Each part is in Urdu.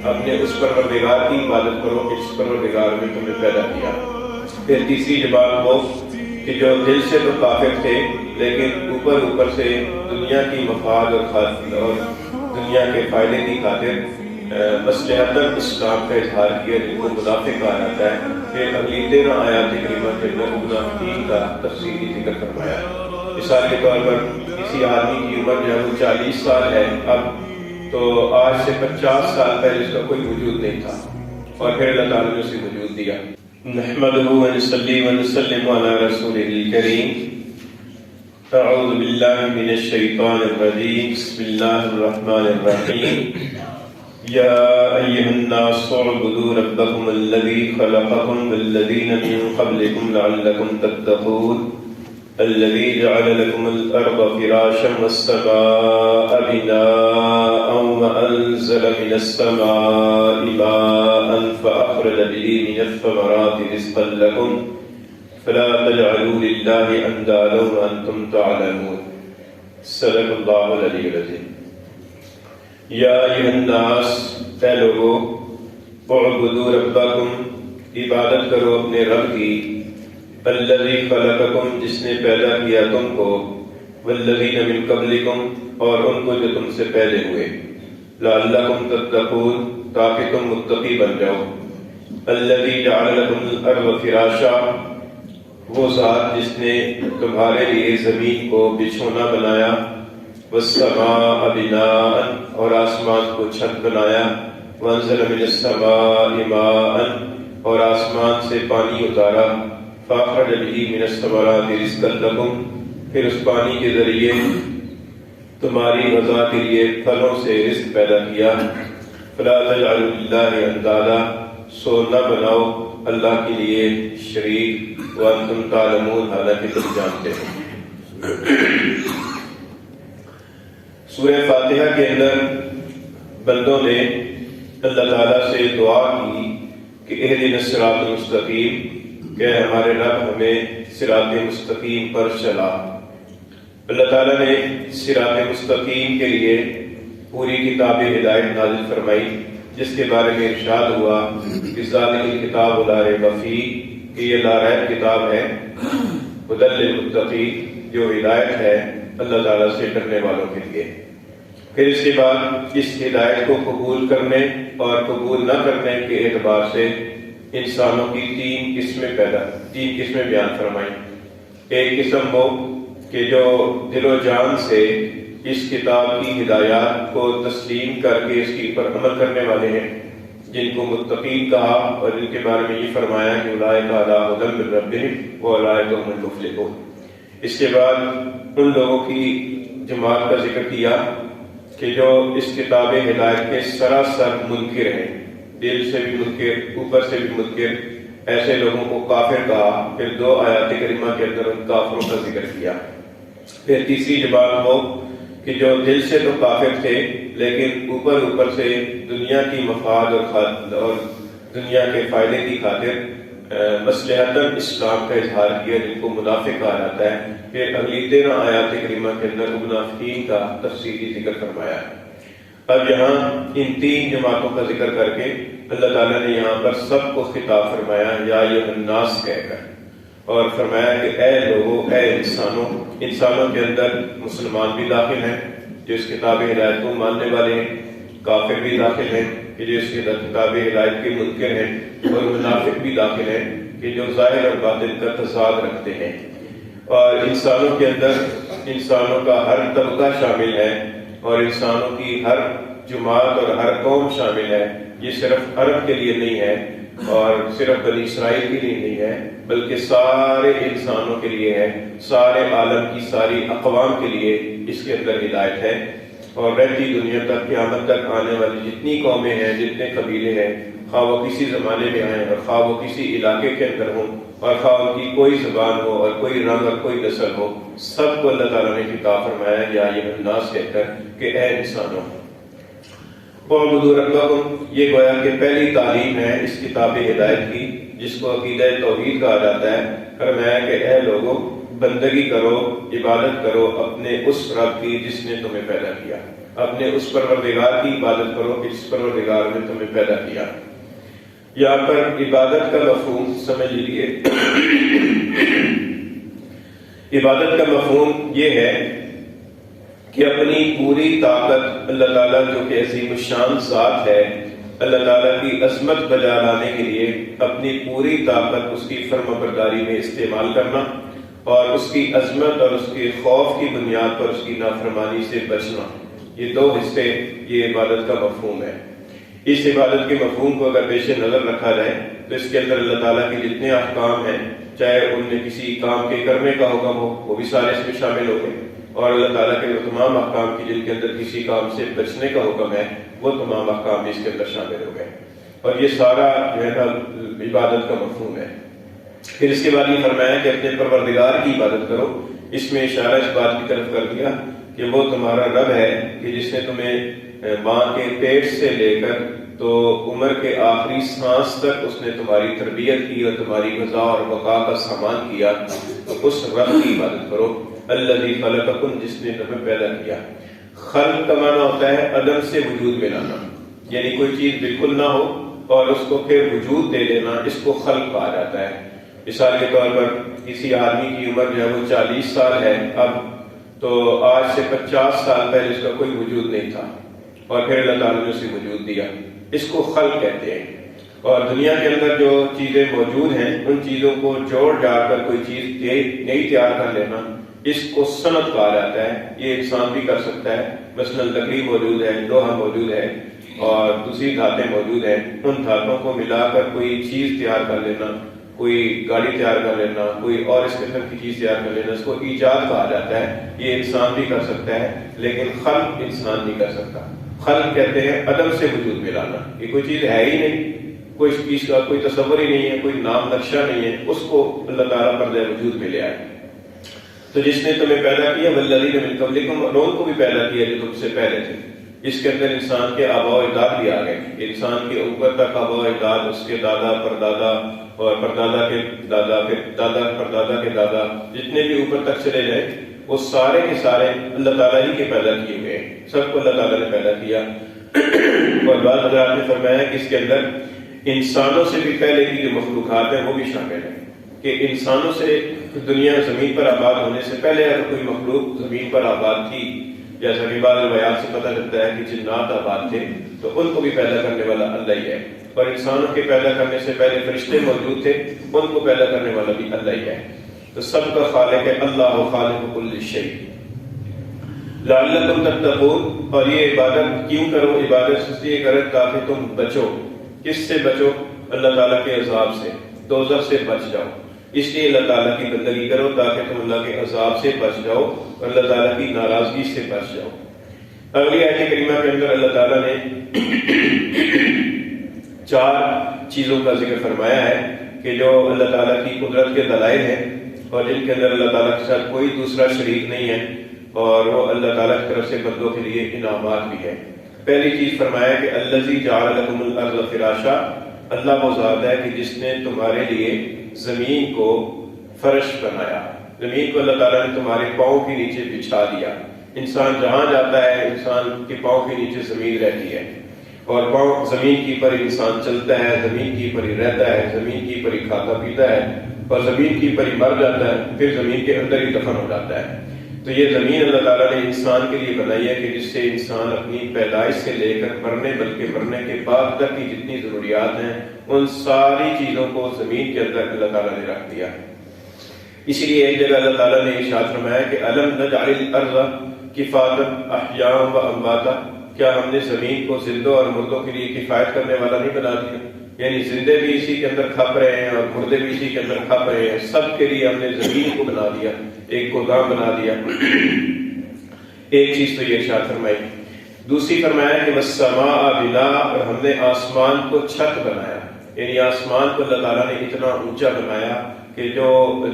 اپنے اس پروردگار کی عبادت کرو کہ جس پروردگار نے تمہیں پیدا کیا۔ پھر تیسری جواب وہ کہ جو دل سے تو کافر تھے لیکن اوپر سے دنیا کی مفاد اور دنیا کے فائدے کی خاطر مصلحت اسلام کا اظہار کیا، جن کو منافق کہا جاتا ہے۔ پھر اگلی 13 آیات کریمہ کے اندر منافقین کا تفصیلی ذکر فرمایا۔ مثال کے طور پر کسی آدمی کی عمر جو ہے وہ 40 سال ہے اب، تو آج سے 50 سال پہلے اس کا کوئی وجود نہیں تھا، اور پھر اللہ تعالیٰ نے اسے وجود دیا۔ نحمدہ ونصلی ونسلم علی رسولہ الکریم۔ اعوذ باللہ من الشیطان الرجیم، بسم اللہ الرحمن الرحیم۔ یا ایھا الناس اعبدوا ربکم الذی خلقکم والذین من قبلکم لعلکم تتقون الذي جعل لكم الأرض فراشا والسماء بناء وأنزل من السماء ماء فأخرج به من الثمرات رزقا لكم فلا تجعلوا لله أندادا وأنتم تعلمون۔ صدق اللہ العلی العظیم۔ یا ایھا الناس، اے لوگو، اعبدوا ربکم، عبادت کرو اپنے رب کی، الذی خلقکم، جس نے پیدا کیا تم کو، والذین من قبلکم، اور ان کو جو تم سے پہلے ہوئے، لعلکم تتقون، تاکہ تم متقی بن جاؤ۔ الذی جعل لکم الارض فراشا، وہ ذات جس نے تمہارے لیے زمین کو بچھونا بنایا، والسماء بناء، اور آسمان کو چھت بنایا، وانزل من السماء ماء، اور آسمان سے پانی اتارا، فاخرج به من الثمرات رزقا لكم، پھر اس پانی کے ذریعے تمہاری غذا کے لیے پھلوں سے رزق پیدا کیا۔ فلا تجعلوا للہ اندادا، سو نہ بناؤ اللہ کے لیے شریک، وانتم تعلمون، حالانکہ تم جانتے ہو۔ سورہ فاتحہ کے اندر بندوں نے اللہ تعالیٰ سے دعا کی کہ اہدنا الصراط المستقیم، کہ ہمارے رب ہمیں صراط مستقیم پر چلا۔ اللہ تعالیٰ نے صراط مستقیم کے لیے پوری کتاب ہدایت نازل فرمائی، جس کے بارے میں ارشاد ہوا کہ ذالک الکتاب لا ریب فیہ، کہ یہ لا ریب کتاب ہے، ھدی للمتقین، جو ہدایت ہے اللہ تعالیٰ سے ڈرنے والوں کے لیے۔ پھر اس کے بعد اس ہدایت کو قبول کرنے اور قبول نہ کرنے کے اعتبار سے انسانوں کی تین قسمیں بیان فرمائیں۔ ایک قسم وہ کہ جو دل و جان سے اس کتاب کی ہدایات کو تسلیم کر کے اس کے پر عمل کرنے والے ہیں، جن کو متقین کہا، اور جن کے بارے میں یہ فرمایا کہ اولئک علی ھدی من ربہم واولئک هم المفلحون۔ اس کے بعد ان لوگوں کی جماعت کا ذکر کیا کہ جو اس کتاب ہدایت کے سراسر منکر ہیں، دل سے بھی منکر، اوپر سے بھی منکر، ایسے لوگوں کو کافر کہا۔ پھر 2 آیات کریمہ کے اندر ان کافروں کا ذکر کیا۔ پھر تیسری جواب وہ کہ جو دل سے تو کافر تھے لیکن اوپر سے دنیا کی مفاد اور دنیا کے فائدے کی خاطر مصلحت اسلام کا اظہار کیا، جن کو منافق کہا جاتا ہے۔ پھر اگلی 13 آیات کریمہ کے اندر منافقین کا تفصیلی ذکر فرمایا۔ اب یہاں ان 3 جماعتوں کا ذکر کر کے اللہ تعالیٰ نے یہاں پر سب کو خطاب فرمایا، یا ایھا الناس کہہ کر، اور فرمایا کہ اے لوگو، اے انسانوں کے اندر مسلمان بھی داخل ہیں جو اس کتاب ہدایت کو ماننے والے ہیں، کافر بھی داخل ہیں کہ جو اس کتاب ہدایت کے منکر ہیں، اور منافق بھی داخل ہیں کہ جو ظاہر اور باطن کا تضاد رکھتے ہیں۔ اور انسانوں کے اندر انسانوں کا ہر طبقہ شامل ہے، اور انسانوں کی ہر جماعت اور ہر قوم شامل ہے۔ یہ صرف عرب کے لیے نہیں ہے اور صرف بنی اسرائیل کے لیے نہیں ہے، بلکہ سارے انسانوں کے لیے ہے، سارے عالم کی ساری اقوام کے لیے اس کے اندر ہدایت ہے۔ اور رہتی دنیا تک، قیامت تک آنے والی جتنی قومیں ہیں، جتنے قبیلے ہیں، خواہ وہ کسی زمانے میں آئیں اور خواہ وہ کسی علاقے کے اندر ہوں، اور خواہ ان کی کوئی زبان ہو اور کوئی رنگ اور کوئی نسل ہو، سب کو اللہ تعالیٰ نے خطاب فرمایا یا ایھا الناس کہہ کر کہ اے انسانوں، اعبدوا ربکم، یہ گویا کہ پہلی تعلیم ہے اس کتاب ہدایت کی، جس کو عقیدہ توحید کہا جاتا ہے۔ فرمایا کہ اے لوگوں، بندگی کرو، عبادت کرو اپنے اس رب کی جس نے تمہیں پیدا کیا۔ اپنے اس پروردگار کی عبادت کرو کہ جس پروردگار نے تمہیں پیدا کیا۔ یہاں پر عبادت کا مفہوم سمجھ لیجیے، عبادت کا مفہوم یہ ہے کہ اپنی پوری طاقت اللہ تعالیٰ جو کہ عظیم الشان ذات ہے، اللہ تعالیٰ کی عظمت بجا لانے کے لیے اپنی پوری طاقت اس کی فرما برداری میں استعمال کرنا، اور اس کی عظمت اور اس کے خوف کی بنیاد پر اس کی نافرمانی سے بچنا۔ یہ دو حصے یہ عبادت کا مفہوم ہے۔ اس عبادت کے مفہوم کو اگر پیش نظر رکھا جائے تو اس کے اندر اللہ تعالیٰ کے جتنے احکام ہیں، چاہے ان میں کسی کام کے کرنے کا حکم ہو وہ بھی سارے اس میں شامل ہو گئے، اور اللہ تعالیٰ کے وہ تمام احکام کی جن کے اندر کسی کام سے بچنے کا حکم ہے وہ تمام احکام بھی اس کے اندر شامل ہو گئے، اور یہ سارا جو ہے نا عبادت کا مفہوم ہے۔ پھر اس کے بعد یہ فرمایا کہ اپنے پروردگار کی عبادت کرو۔ اس میں اشارہ اس بات کی طرف کر دیا کہ وہ تمہارا رب ہے کہ جس نے تمہیں ماں کے پیٹ سے لے کر تو عمر کے آخری سانس تک اس نے تمہاری تربیت کی اور تمہاری غذا اور بقا کا سامان کیا، تو اس رب کی عبادت کرو۔ الذی خلقکم، جس نے تمہیں پیدا کیا۔ خلق کا معنی ہوتا ہے عدم سے وجود میں لانا، یعنی کوئی چیز بالکل نہ ہو اور اس کو پھر وجود دے دینا، اس کو خلق کہا جاتا ہے۔ مثال کے طور پر کسی آدمی کی عمر جو ہے وہ 40 سال ہے اب، تو آج سے 50 سال پہلے اس کا کوئی وجود نہیں تھا اور پھر اللہ تعالیٰ نے اسے وجود دیا، اس کو خلق کہتے ہیں۔ اور دنیا کے اندر جو چیزیں موجود ہیں ان چیزوں کو جوڑ جاڑ کر کوئی چیز نئی تیار کر لینا، اس کو صنعت کہا جاتا ہے۔ یہ انسان بھی کر سکتا ہے، مثلا لکڑی موجود ہے، لوہا موجود ہے اور دوسری دھاتیں موجود ہیں، ان دھاتوں کو ملا کر کوئی چیز تیار کر لینا، کوئی گاڑی تیار کر لینا، کوئی اور اس قسم کی چیز تیار کر لینا، اس کو ایجاد کہا جاتا ہے۔ یہ انسان بھی کر سکتا ہے لیکن خلق انسان نہیں کر سکتا۔ خلق کہتے ہیں عدم سے وجود میں لانا، یہ کوئی چیز ہے ہی نہیں، کوئی چیز کا کوئی تصور ہی نہیں ہے، کوئی نام نقشہ نہیں ہے، اس کو اللہ تعالیٰ پردہ وجود میں لے آئے۔ تو جس نے تمہیں پیدا کیا، والذین من قبلکم، اور ان کو بھی پیدا کیا جو تم سے پہلے تھے۔ اس کے اندر انسان کے آباء و اجداد بھی آ گئے، انسان کے اوپر تک آباء و اجداد، اس کے دادا پردادا اور پردادا کے دادا، پھر دادا پردادا کے دادا، جتنے بھی اوپر تک چلے جائیں وہ سارے کے سارے اللہ تعالیٰ ہی کے پیدا کیے ہوئے ہیں، سب کو اللہ تعالیٰ نے پیدا کیا۔ اور بعض حضرات نے فرمایا کہ اس کے اندر انسانوں سے بھی پہلے کی جو مخلوقات ہیں وہ بھی شامل ہیں، کہ انسانوں سے دنیا زمین پر آباد ہونے سے پہلے اگر کوئی مخلوق زمین پر آباد تھی، جیسا کہ بعض روایات سے پتہ چلتا ہے کہ جنات آباد تھے، تو ان کو بھی پیدا کرنے والا اللہ ہی ہے، اور انسانوں کے پیدا کرنے سے پہلے فرشتے موجود تھے، ان کو پیدا کرنے والا بھی اللہ ہی ہے۔ تو سب کا خالق ہے اللہ، خالق کل شیء۔ لعلکم تتقون، اور یہ عبادت کیوں کرو؟ عبادت اس لیے کرو تاکہ تم بچو۔ کس سے بچو؟ اللہ تعالیٰ کے عذاب سے، دوزخ سے بچ جاؤ۔ اس لیے اللہ تعالیٰ کی بندگی کرو تاکہ تم اللہ کے عذاب سے بچ جاؤ اور اللہ تعالیٰ کی ناراضگی سے بچ جاؤ۔ اگلی آیت کریمہ کے اندر اللہ تعالیٰ نے 4 چیزوں کا ذکر فرمایا ہے کہ جو اللہ تعالیٰ کی قدرت کے دلائل ہیں اور جن کے اندر اللہ تعالیٰ کے ساتھ کوئی دوسرا شریک نہیں ہے، اور وہ اللہ تعالیٰ کی طرف سے بندوں کے لیے انعامات بھی ہے۔ پہلی چیز فرمایا کہ الذی جعل لکم الارض فراشا، اللہ وہ ذات ہے کہ جس نے تمہارے لیے زمین کو فرش بنایا، زمین کو اللہ تعالیٰ نے تمہارے پاؤں کے نیچے بچھا دیا۔ انسان جہاں جاتا ہے انسان کے پاؤں کے نیچے زمین رہتی ہے، اور پاؤں زمین کی پر انسان چلتا ہے، زمین کی پر ہی رہتا ہے، زمین کی پر ہی کھاتا پیتا ہے، اور زمین کی پر ہی مر جاتا ہے، پھر زمین کے اندر ہی دفن ہو جاتا ہے۔ تو یہ زمین اللہ تعالیٰ نے انسان کے لیے بنائی ہے کہ جس سے انسان اپنی پیدائش سے لے کر مرنے بلکہ مرنے کے بعد تک کی جتنی ضروریات ہیں ان ساری چیزوں کو زمین کے اندر اللہ تعالیٰ نے رکھ دیا۔ اسی لیے ایک جگہ اللہ تعالیٰ نے ارشاد فرمایا کہ الم نجعل الارض کفاتا احیاء و امواتا، کیا ہم نے زمین کو زندوں اور مردوں کے لیے کفایت کرنے والا نہیں بنا دیا؟ یعنی زندے بھی اسی کے اندر کھپ رہے ہیں اور مردے بھی اسی کے اندر کھپ رہے ہیں، سب کے لیے ہم نے زمین کو بنا دیا، ایک گودام بنا دیا۔ ایک چیز تو یہ ارشاد فرمائی۔ دوسری فرمایا کہ والسماء بناء، اور ہم نے آسمان کو چھت بنایا، یعنی آسمان کو اللہ تعالیٰ نے اتنا اونچا بنایا کہ جو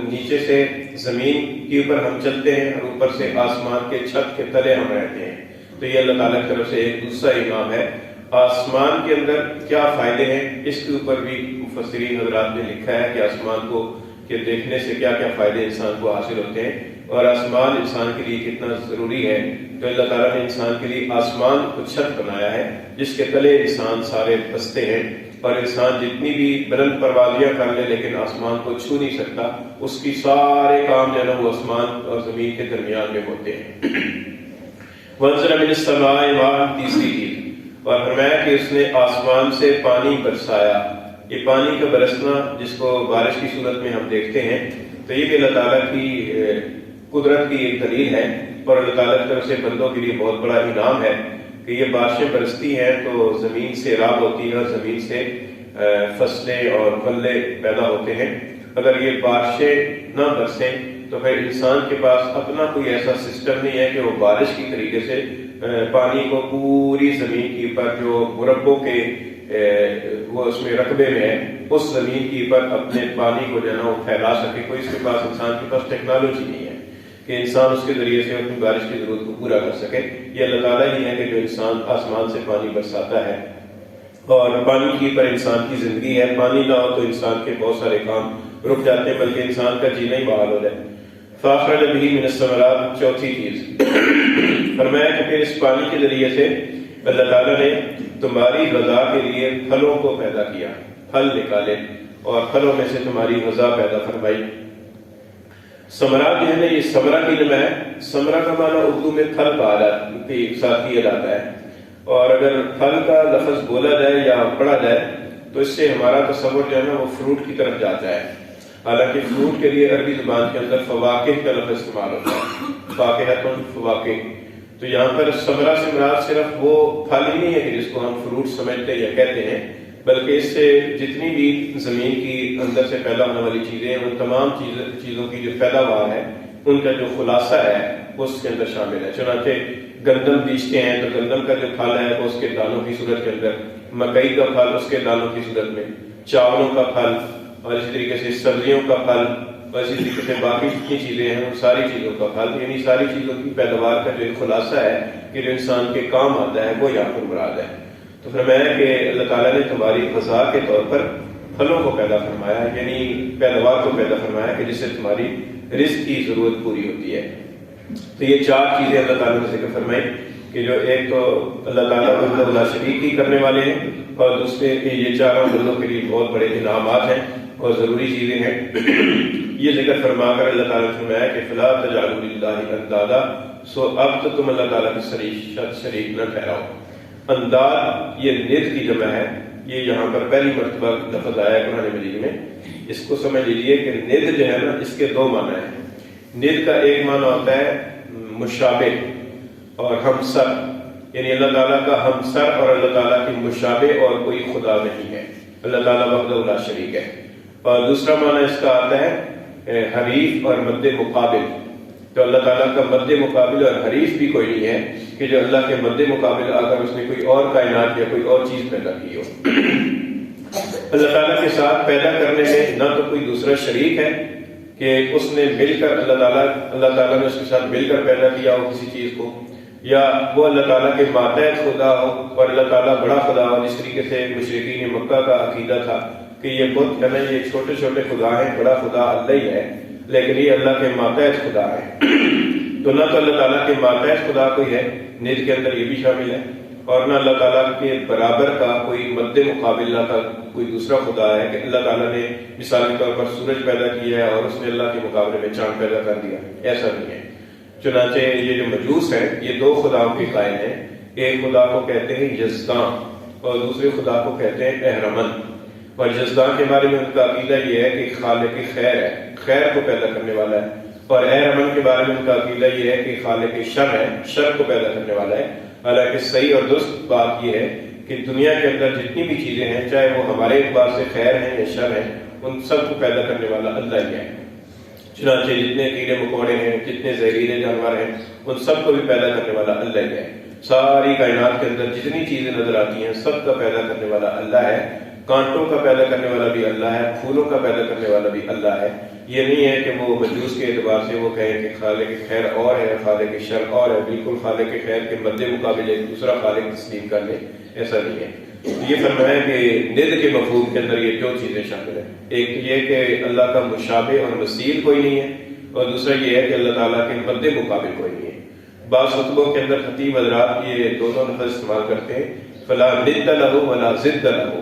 نیچے سے زمین کے اوپر ہم چلتے ہیں اور اوپر سے آسمان کے چھت کے تلے ہم رہتے ہیں۔ تو یہ اللہ تعالیٰ کی طرف سے ایک دوسرا انعام ہے۔ آسمان کے اندر کیا فائدے ہیں اس کے اوپر بھی مفسرین حضرات نے لکھا ہے کہ آسمان کو کہ دیکھنے سے کیا کیا فائدے انسان کو حاصل ہوتے ہیں۔ اور آسمان انسان کے لیے کتنا ضروری ہے، تو اللہ تعالیٰ نے انسان کے لیے آسمان کو چھت بنایا ہے جس کے تلے انسان سارے بستے ہیں، اور انسان جتنی بھی بلند پروازیاں کر لے لیکن آسمان کو چھو نہیں سکتا، اس کی سارے کام جو ہے نا وہ آسمان اور زمین کے درمیان میں ہوتے ہیں۔ وَأَنزَلَ مِنَ السَّمَاءِ مَاءً، تیسری چیز، اور فرمایا کہ اس نے آسمان سے پانی برسایا۔ یہ پانی کا برسنا جس کو بارش کی صورت میں ہم دیکھتے ہیں، تو یہ بھی اللہ تعالیٰ کی قدرت کی ایک دلیل ہے، اور اللہ تعالیٰ کی طرف سے بندوں کے لیے بہت بڑا انعام ہے کہ یہ بارشیں برستی ہیں تو زمین سے راب ہوتی ہے اور زمین سے فصلیں اور غلے پیدا ہوتے ہیں۔ اگر یہ بارشیں نہ برسیں تو پھر انسان کے پاس اپنا کوئی ایسا سسٹم نہیں ہے کہ وہ بارش کی طریقے سے پانی کو پوری زمین کے اوپر جو مربوں کے وہ اس میں رقبے میں ہے اس زمین کے اوپر اپنے پانی کو جو ہے نا وہ پھیلا سکے۔ کوئی اس کے پاس انسان کے پاس ٹیکنالوجی نہیں ہے کہ انسان اس کے ذریعے سے اپنی بارش کی ضرورت کو پورا کر سکے۔ یہ اللہ تعالیٰ ہی ہے کہ جو انسان آسمان سے پانی برساتا ہے، اور پانی کے اوپر انسان کی زندگی ہے۔ پانی نہ ہو تو انسان کے بہت سارے کام رک جاتے ہیں، بلکہ انسان کا جینا ہی بحال ہو جائے۔ فَأَخْرَجَ بِهِ مِنَ الثَّمَرَاتِ، چوتھی چیز، فرمایا کہ پھر اس پانی کے ذریعے سے اللہ تعالیٰ نے تمہاری غذا کے لیے پھلوں کو پیدا کیا، پھل نکالے اور پھلوں میں سے تمہاری غذا پیدا فرمائی۔ ثمرات جو ہے نا، یہ ثمرہ کی جمع ہے۔ ثمرہ کا معنی اردو میں پھل کے ساتھ کیا جاتا ہے، اور اگر پھل کا لفظ بولا جائے یا پڑھا جائے تو اس سے ہمارا تصور جو ہے نا وہ فروٹ کی طرف جاتا ہے، حالانکہ فروٹ کے لیے عربی زبان کے اندر فواکہ کا لفظ استعمال ہوتا ہے، فاکہۃ فواکہ۔ تو یہاں پر ثمرہ سے مراد صرف وہ پھل ہی نہیں ہے کہ جس کو ہم فروٹ سمجھتے یا کہتے ہیں، بلکہ اس سے جتنی بھی زمین کی اندر سے پیدا ہونے والی چیزیں ہیں، ان تمام چیزوں کی جو پیداوار ہے ان کا جو خلاصہ ہے وہ اس کے اندر شامل ہے۔ چنانچہ گندم بیچتے ہیں تو گندم کا جو پھل ہے وہ اس کے دانوں کی صورت کے اندر، مکئی کا پھل اس کے دانوں کی صورت میں، چاولوں کا پھل، اور اسی طریقے سے سبزیوں کا پھل، اور اسی طریقے سے باقی جتنی چیزیں ہیں ان ساری چیزوں کا پھل، یعنی ساری چیزوں کی پیداوار کا جو ایک خلاصہ ہے کہ جو انسان کے کام آتا ہے وہ یہاں پر مراد ہے۔ تو فرمایا کہ اللہ تعالیٰ نے تمہاری غذا کے طور پر پھلوں کو پیدا فرمایا، یعنی پیداوار کو پیدا فرمایا کہ جس سے تمہاری رزق کی ضرورت پوری ہوتی ہے۔ تو یہ چار چیزیں اللہ تعالیٰ نے ذکر فرمائی کہ جو ایک تو اللہ تعالیٰ وحدہ لا شریک کی کرنے والے ہیں، اور دوسرے کہ یہ چاروں بندوں کے لیے بہت بڑے انعامات ہیں اور ضروری چیزیں ہیں۔ یہ ذکر فرما کر اللہ تعالیٰ نے فرمایا کہ فلا تجعلوا للہ اندادا، سو اب تو تم اللہ تعالیٰ کی شریک نہ ٹھہراؤ۔ انداد یہ ند کی جمع ہے، یہ یہاں پر پہلی مرتبہ لفظ آیا ہے قرآن مجید میں۔ اس کو سمجھ لیجئے کہ ند جو ہے نا اس کے دو معنی ہیں۔ ند کا ایک معنی ہوتا ہے مشابہ اور ہمسر، یعنی اللہ تعالیٰ کا ہمسر اور اللہ تعالیٰ کی مشابہ اور کوئی خدا نہیں ہے، اللہ تعالیٰ وحدہ لا شریک ہے۔ اور دوسرا معنی اس کا آتا ہے حریف اور مد مقابل، تو اللہ تعالیٰ کا مد مقابل اور حریف بھی کوئی نہیں ہے کہ جو اللہ کے مد مقابل آ کر اس نے کوئی اور کائنات یا کوئی اور چیز پیدا کی ہو۔ اللہ تعالیٰ کے ساتھ پیدا کرنے میں نہ تو کوئی دوسرا شریک ہے کہ اس نے مل کر اللہ تعالیٰ نے اس کے ساتھ مل کر پیدا کیا ہو کسی چیز کو، یا وہ اللہ تعالیٰ کے ماتحت خدا ہو اور اللہ تعالیٰ بڑا خدا ہو، جس طریقے سے مشرکین مکہ کا عقیدہ تھا کہ یہ بت ہے نا یہ چھوٹے چھوٹے خدا ہیں، بڑا خدا اللہ ہی ہے، لیکن یہ اللہ کے ماتحت خدا ہے۔ تو نہ تو اللہ تعالیٰ کے ماتحت خدا کوئی ہے، ند کے اندر یہ بھی شامل ہے، اور نہ اللہ تعالیٰ کے برابر کا کوئی مد مقابل کا کوئی دوسرا خدا ہے کہ اللہ تعالیٰ نے مثال کے طور پر سورج پیدا کیا ہے اور اس نے اللہ کے مقابلے میں چاند پیدا کر دیا، ایسا نہیں ہے۔ چنانچہ یہ جو مجوس ہیں یہ دو خداؤں کے قائل ہیں، ایک خدا کو کہتے ہیں یزداں اور دوسرے خدا کو کہتے ہیں اہرمن۔ اور یزداں کے بارے میں ان کا عقیدہ یہ ہے کہ خالق خیر ہے، خیر کو پیدا کرنے والا ہے، اور اہرمن کے بارے میں ان کا عقیدہ یہ ہے کہ خالق شر ہے، شر کو پیدا کرنے والا ہے۔ حالانکہ صحیح اور درست بات یہ ہے کہ دنیا کے اندر جتنی بھی چیزیں ہیں، چاہے وہ ہمارے اعتبار سے خیر ہیں یا شر ہیں، ان سب کو پیدا کرنے والا اللہ ہی ہے۔ چنانچہ جتنے کیڑے مکوڑے ہیں، جتنے زہریلے جانور ہیں، ان سب کو بھی پیدا کرنے والا اللہ ہی ہے۔ ساری کائنات کے اندر جتنی چیزیں نظر آتی ہیں سب کا پیدا کرنے والا اللہ ہے۔ کانٹوں کا پیدا کرنے والا بھی اللہ ہے، پھولوں کا پیدا کرنے والا بھی اللہ ہے۔ یہ نہیں ہے کہ وہ مجوس کے اعتبار سے وہ کہیں کہ خالق خیر اور ہے، خالق شر اور ہے، بالکل خالق خیر کے مد مقابل ایک دوسرا خالق تسلیم کر لیں، ایسا نہیں ہے۔ یہ فرمایا کہ ند کے مفہوم کے اندر یہ دو چیزیں شامل ہیں، ایک یہ کہ اللہ کا مشابہ اور مثیل کوئی نہیں ہے، اور دوسرا یہ ہے کہ اللہ تعالیٰ کے مد مقابل کوئی نہیں ہے۔ بعض خطبوں کے اندر خطیب حضرات یہ دونوں لفظ استعمال کرتے ہیں، فلا ند لہ ولا ضد لہ،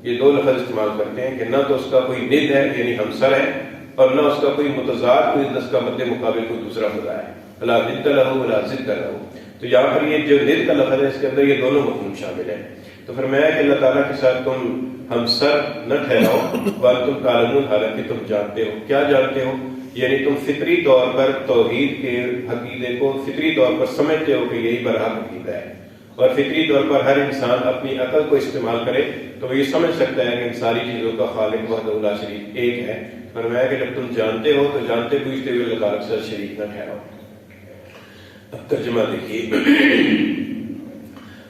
یہ دو لفظ استعمال کرتے ہیں کہ نہ تو اس کا کوئی ند ہے یعنی ہمسر ہے، اور نہ اس کا کوئی متضاد، کوئی اس کا مد مقابل کوئی دوسرا خدا ہے، فلا ند لہ ولا ضد لہ۔ تو یہاں پر یہ جو ند کا لفظ ہے اس کے اندر یہ دونوں مفہوم شامل ہیں۔ تو فرمایا کہ اللہ تعالیٰ کے ساتھ تم ہمسر نہ ٹھہراؤ، وانتم تعلمون، حالانکہ تم جانتے ہو۔ کیا جانتے ہو؟ یعنی تم فطری طور پر توحید کے عقیدے کو فطری طور پر سمجھتے ہو کہ یہی برحق عقیدہ ہے، اور فطری طور پر ہر انسان اپنی عقل کو استعمال کرے تو وہ یہ سمجھ سکتا ہے کہ ان ساری چیزوں کا خالق وحدہ لا شریک ایک ہے۔ فرمایا کہ جب تم جانتے ہو تو جانتے بوجھتے ہوئے اللہ تعالیٰ کے ساتھ شریک نہ ٹھہراؤ۔ اب ترجمہ دیکھیے،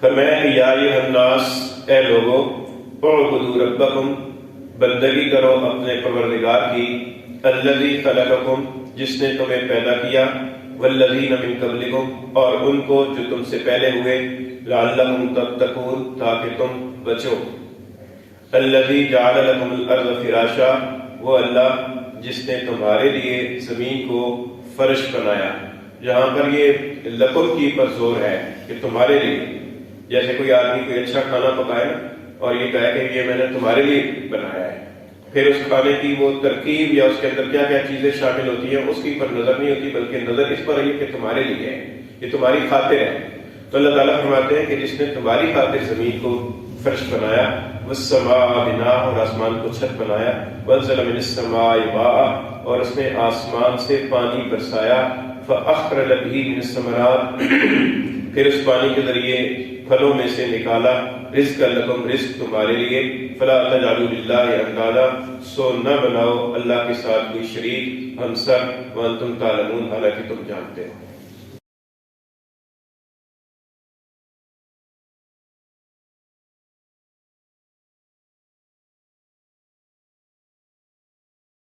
فرمایا کہ یا ایھا الناس، اے لوگو، اعبدوا ربکم، بندگی کرو اپنے پروردگار کی، الذی خلقکم، جس نے تمہیں پیدا کیا، والذین من قبلکم، اور ان کو جو تم سے پہلے ہوئے، لعلکم تتقون، تاکہ تم بچو۔ الذی جعل لکم الارض فراشا، وہ اللہ جس نے تمہارے لیے زمین کو فرش بنایا۔ جہاں پر یہ لکم کی پر زور ہے کہ تمہارے لیے، جیسے کوئی آدمی کوئی اچھا کھانا پکائے اور یہ کہے کہ یہ میں نے تمہارے لیے بنایا ہے، پھر اس کھانے کی وہ ترکیب یا اس کے اندر کیا کیا چیزیں شامل ہوتی ہیں اس کی پر نظر نہیں ہوتی، بلکہ نظر اس پر ہے کہ تمہارے لیے ہے، یہ تمہاری خاطر ہے۔ تو اللہ تعالیٰ فرماتے ہیں کہ جس نے تمہاری خاطر زمین کو فرش بنایا، والسماء بناء، اور آسمان کو چھت بنایا، وانزل من السماء ماء، اور اس نے آسمان سے پانی برسایا، فاخرج به من الثمرات، پھر اس پانی کے ذریعے پھلوں میں سے نکالا، رزق لکم، رزق تمہارے لیے، فلا تجعلوا للہ اندادا، سو نہ بناؤ اللہ کے ساتھ کوئی شریک، ہمسر، وانتم تعلمون، حالانکہ تم جانتے ہو۔